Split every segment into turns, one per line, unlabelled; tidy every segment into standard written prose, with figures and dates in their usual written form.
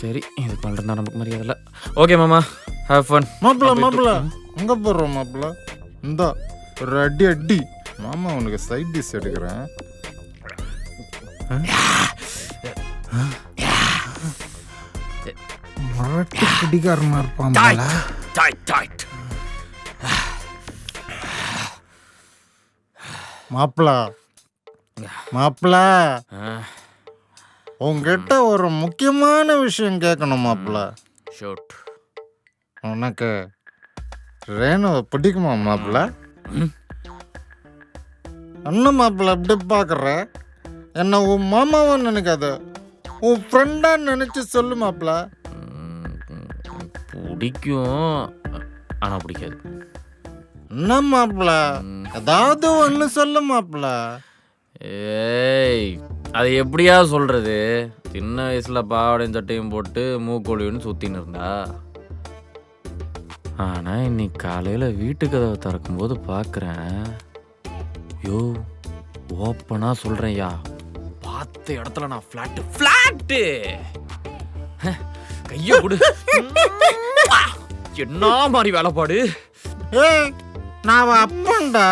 சரி இதுக்கு மேலே இருந்தால் நமக்கு மரியாதை இல்லை. ஓகே மாமா, ஹேவ் ஃபன்.
மாப்பிள்ள அங்கே போடுறோம் மாப்பிள்ள. இந்தா ஒரு அடி அடி. மாமா உனக்கு சைட் டிஷ் எடுக்கிறேன். மரட்டு குடிகாரமா இருப்பான் மாப்பிள்ள. உங்ககிட்ட ஒரு முக்கியமான விஷயம் கேட்கணும் மாப்பிள்ள.
ஷூட்.
உனக்கு ரேணுவை பிடிக்குமா மாப்பிள்ள? என்ன மாப்பிள்ள அப்படி பார்க்குற? என்ன உன் மாமாவை நினைக்காத, உன் ஃப்ரெண்டா நினைச்சு சொல்லு மாப்பிள்ள.
பிடிக்கும், ஆனால் பிடிக்காது.
என்ன மாப்பிள்ள, ஏதாவது ஒன்று சொல்லு மாப்பிள்ள.
ஏய், அது எப்படியா சொல்றது? சின்ன வயசுல பாவாடையும் சட்டையும் போட்டு மூக்கொழிவுன்னு சுத்தின்னு இருந்தா. ஆனா இன்னைக்கு காலையில வீட்டு கதவை திறக்கும்போது பார்க்குறேன். யோ, ஓப்பனா சொல்றேன்யா, பார்த்த இடத்துல நான் ஃபிளாட்டு கைய கொடு. என்ன மாதிரி வேலைப்பாடு?
நான் அப்பன்டா.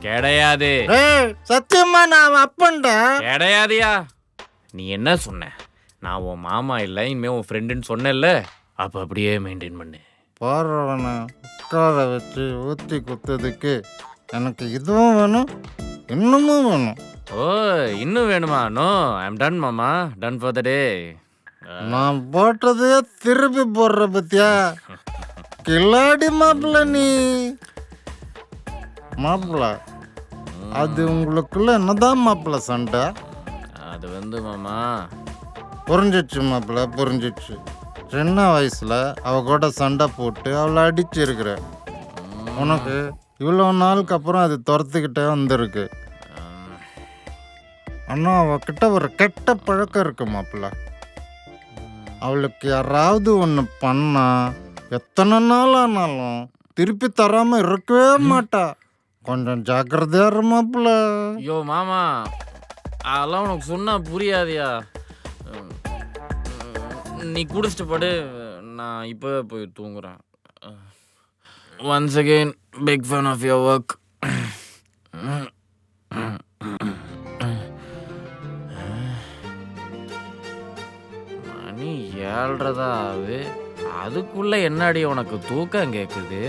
கிடையாது.
சத்தியமா நான் அப்பன்டா.
கிடையாதுயா. நீ என்ன சொன்ன? நான் உன் மாமா இல்லை, இனிமே உன் ஃப்ரெண்டுன்னு சொன்னேன்ல, அப்போ அப்படியே மெயின்டைன் பண்ணு.
போடுறவனை உட்கார வச்சு ஊற்றி குத்துறதுக்கு எனக்கு இதுவும் வேணும், இன்னமும் வேணும்.
ஓ, இன்னும் வேணுமா? நோ, ஐம் டன் மாமா, டன் ஃபார் த டே.
நான் போட்டதே திருப்பி போடுற பத்தியா? கில்லாடி மாப்பிள்ள நீ. மாப்பிள்ள, அது உங்களுக்குள்ள என்னதான் மாப்பிள்ள சண்டை?
அது வந்து மாமா,
புரிஞ்சிச்சு மாப்பிள்ள, புரிஞ்சிச்சு. சின்ன வயசுல அவ கூட சண்டை போட்டு அவளை அடிச்சிருக்கிற. உனக்கு இவ்வளோ நாளுக்கு அப்புறம் அது துரத்துக்கிட்டே வந்திருக்கு. ஆனால் அவகிட்ட ஒரு கெட்ட பழக்கம் இருக்கு மாப்பிள்ள. அவளுக்கு யாராவது ஒன்று பண்ணா எத்தனை நாள் ஆனாலும் திருப்பி தராம இருக்கவே மாட்டா. கொஞ்சம் ஜாக்கிரதையா இரு மாப்பிள்ள.
ஐயோ மாமா, அதெல்லாம் உனக்கு சொன்னா புரியாதியா. நீ குடிச்சிட்டு படு, நான் இப்போவே போய் தூங்குறேன். Once again big fan of your work. மணி 7:30 ஆகுது, அதுக்குள்ள என்னடி உனக்கு தூக்கம் கேட்குது?